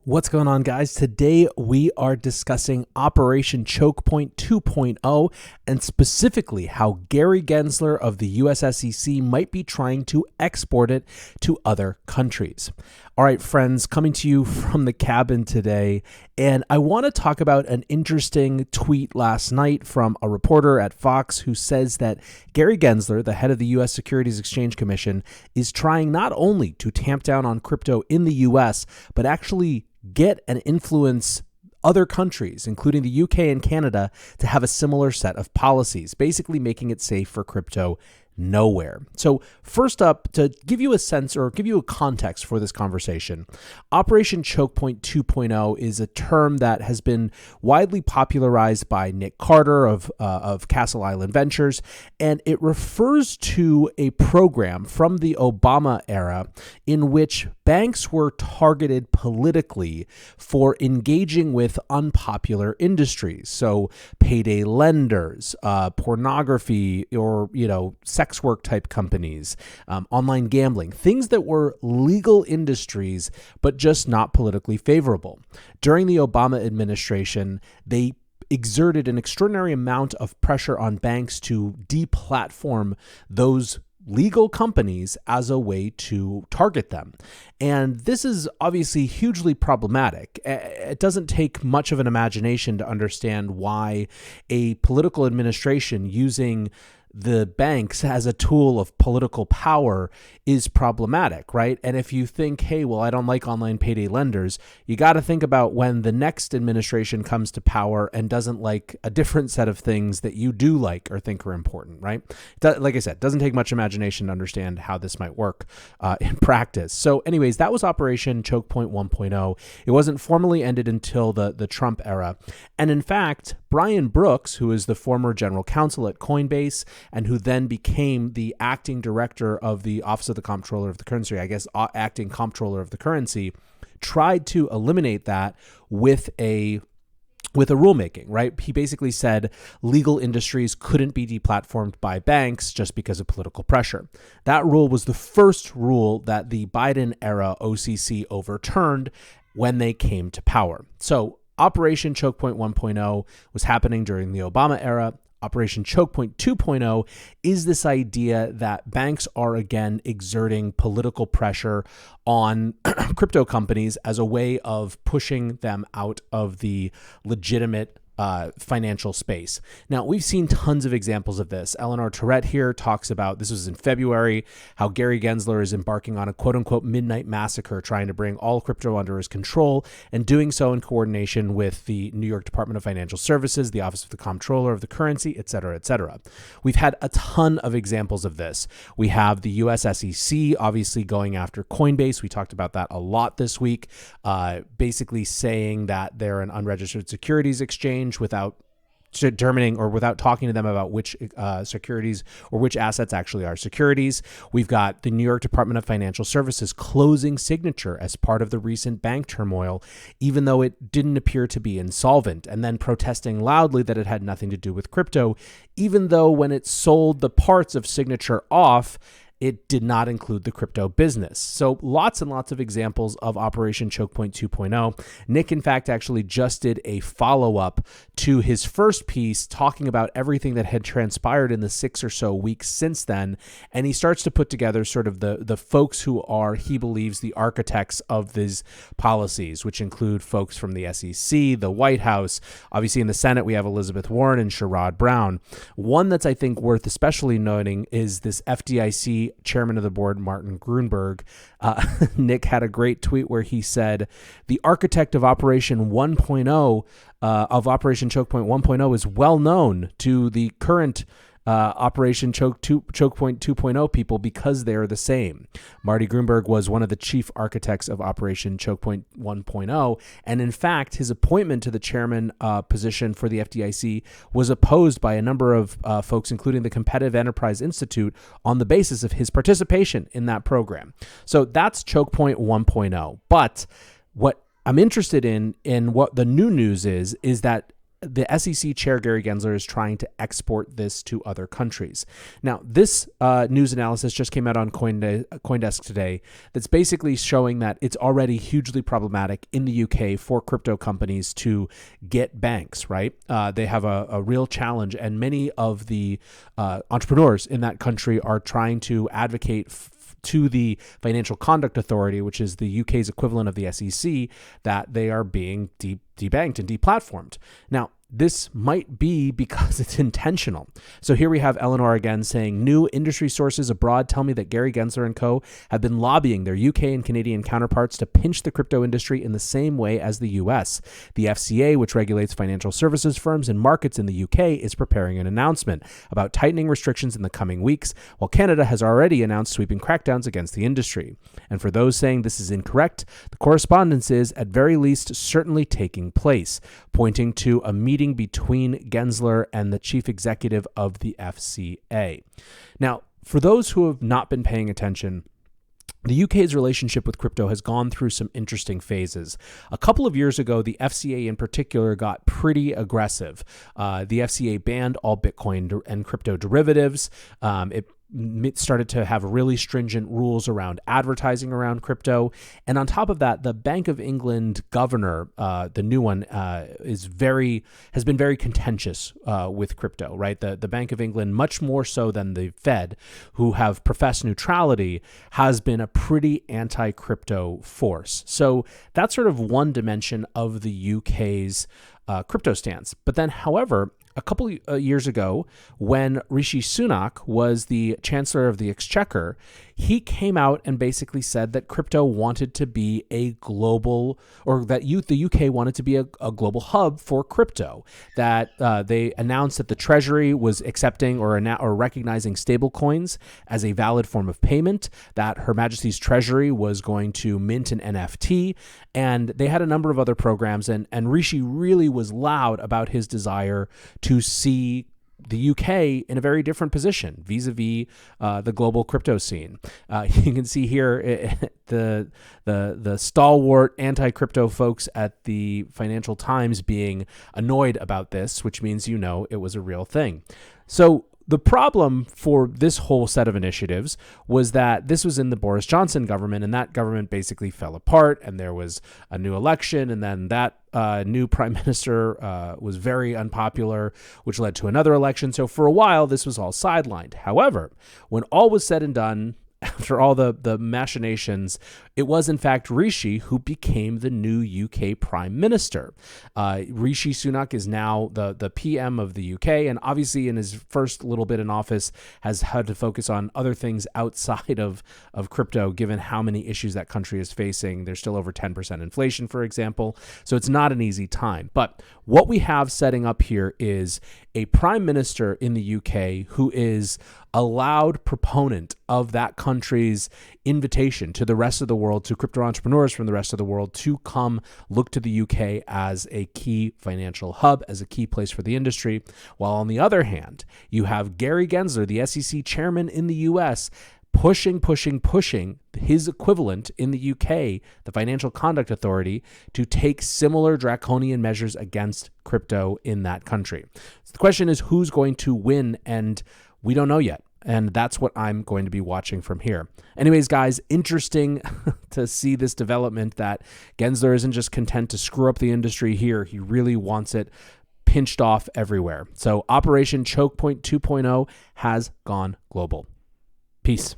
What's going on, guys? Today we are discussing Operation Choke Point 2.0 and specifically how Gary Gensler of the US SEC might be trying to export it to other countries. All right, friends, coming to you from the cabin today, and I want to talk about an interesting tweet last night from a reporter at Fox who says that Gary Gensler, the head of the US Securities Exchange Commission, is trying not only to tamp down on crypto in the US, but actually get and influence other countries, including the UK and Canada, to have a similar set of policies, basically making it safe for crypto nowhere. So first up, to give you a sense or give you a context for this conversation, Operation Choke Point 2.0 is a term that has been widely popularized by Nick Carter of Castle Island Ventures, and it refers to a program from the Obama era in which banks were targeted politically for engaging with unpopular industries. So payday lenders, pornography, or, sex work type companies, online gambling, things that were legal industries, but just not politically favorable. During the Obama administration, they exerted an extraordinary amount of pressure on banks to deplatform those legal companies as a way to target them. And this is obviously hugely problematic. It doesn't take much of an imagination to understand why a political administration using the banks as a tool of political power is problematic, right? And if you think, hey, well, I don't like online payday lenders, you got to think about when the next administration comes to power and doesn't like a different set of things that you do like or think are important, right? Like I said, doesn't take much imagination to understand how this might work in practice. So anyways, that was Operation Choke Point 1.0. It wasn't formally ended until the Trump era. And in fact, Brian Brooks, who is the former general counsel at Coinbase and who then became the acting director of the Office of the Comptroller of the Currency, acting comptroller of the currency, tried to eliminate that with a rulemaking, right? He basically said legal industries couldn't be deplatformed by banks just because of political pressure. That rule was the first rule that the Biden era OCC overturned when they came to power. So Operation Choke Point 1.0 was happening during the Obama era. Operation Choke Point 2.0 is this idea that banks are again exerting political pressure on crypto companies as a way of pushing them out of the legitimate financial space. Now, we've seen tons of examples of this. Eleanor Tourette here talks about, this was in February, how Gary Gensler is embarking on a quote-unquote midnight massacre, trying to bring all crypto under his control and doing so in coordination with the New York Department of Financial Services, the Office of the Comptroller of the Currency, et cetera, et cetera. We've had a ton of examples of this. We have the US SEC obviously going after Coinbase. We talked about that a lot this week, basically saying that they're an unregistered securities exchange without determining or without talking to them about which securities or which assets actually are securities. We've got the New York Department of Financial Services closing Signature as part of the recent bank turmoil, even though it didn't appear to be insolvent, and then protesting loudly that it had nothing to do with crypto, even though when it sold the parts of Signature off, it did not include the crypto business. So lots and lots of examples of Operation Choke Point 2.0. Nick, in fact, actually just did a follow-up to his first piece talking about everything that had transpired in the 6 or so weeks since then. And he starts to put together sort of the folks who are, he believes, the architects of these policies, which include folks from the SEC, the White House. Obviously, in the Senate, we have Elizabeth Warren and Sherrod Brown. One that's, I think, worth especially noting is this FDIC chairman of the board, Martin Grunberg. Nick had a great tweet where he said, the architect of Operation 1.0, of Operation Choke Point 1.0 is well known to the current Operation Choke Point 2.0 people because they're the same. Marty Grunberg was one of the chief architects of Operation Choke Point 1.0, and in fact, his appointment to the chairman position for the FDIC was opposed by a number of folks, including the Competitive Enterprise Institute, on the basis of his participation in that program. So that's Choke Point 1.0. But what I'm interested in what the new news is that the SEC chair, Gary Gensler, is trying to export this to other countries. Now, this news analysis just came out on CoinDesk today that's basically showing that it's already hugely problematic in the UK for crypto companies to get banks, right? They have a real challenge, and many of the entrepreneurs in that country are trying to advocate to the Financial Conduct Authority, which is the UK's equivalent of the SEC, that they are being debanked and deplatformed. Now, this might be because it's intentional. So here we have Eleanor again saying, new industry sources abroad tell me that Gary Gensler and co. have been lobbying their UK and Canadian counterparts to pinch the crypto industry in the same way as the US. The FCA, which regulates financial services firms and markets in the UK, is preparing an announcement about tightening restrictions in the coming weeks, while Canada has already announced sweeping crackdowns against the industry. And for those saying this is incorrect, the correspondence is, at very least, certainly taking place, pointing to a meeting between Gensler and the chief executive of the FCA. Now, for those who have not been paying attention, the UK's relationship with crypto has gone through some interesting phases. A couple of years ago, the FCA in particular got pretty aggressive. The FCA banned all Bitcoin and crypto derivatives. It started to have really stringent rules around advertising around crypto. And on top of that, the Bank of England governor, the new one, has been very contentious with crypto, right? The Bank of England, much more so than the Fed, who have professed neutrality, has been a pretty anti-crypto force. So that's sort of one dimension of the UK's crypto stance. But then, however, a couple of years ago, when Rishi Sunak was the Chancellor of the Exchequer, he came out and basically said that crypto wanted to be a global, or that the UK wanted to be a global hub for crypto, that they announced that the Treasury was accepting or recognizing stablecoins as a valid form of payment, that Her Majesty's Treasury was going to mint an NFT, and they had a number of other programs, and Rishi really was loud about his desire to see the UK in a very different position vis-a-vis the global crypto scene. You can see here the stalwart anti-crypto folks at the Financial Times being annoyed about this, which means it was a real thing. So the problem for this whole set of initiatives was that this was in the Boris Johnson government, and that government basically fell apart, and there was a new election, and then that new prime minister was very unpopular, which led to another election. So for a while, this was all sidelined. However, when all was said and done, after all the machinations, it was in fact Rishi who became the new UK Prime Minister. Rishi Sunak is now the PM of the UK, and obviously in his first little bit in office has had to focus on other things outside of crypto, given how many issues that country is facing. There's still over 10% inflation, for example, so it's not an easy time. But what we have setting up here is a Prime Minister in the UK who is a loud proponent of that country's invitation to the rest of the world, to crypto entrepreneurs from the rest of the world, to come look to the UK as a key financial hub, as a key place for the industry. While on the other hand, you have Gary Gensler, the SEC chairman in the US, pushing his equivalent in the UK, the Financial Conduct Authority, to take similar draconian measures against crypto in that country. So the question is, who's going to win? And we don't know yet. And that's what I'm going to be watching from here. Anyways, guys, interesting to see this development, that Gensler isn't just content to screw up the industry here. He really wants it pinched off everywhere. So Operation Choke Point 2.0 has gone global. Peace.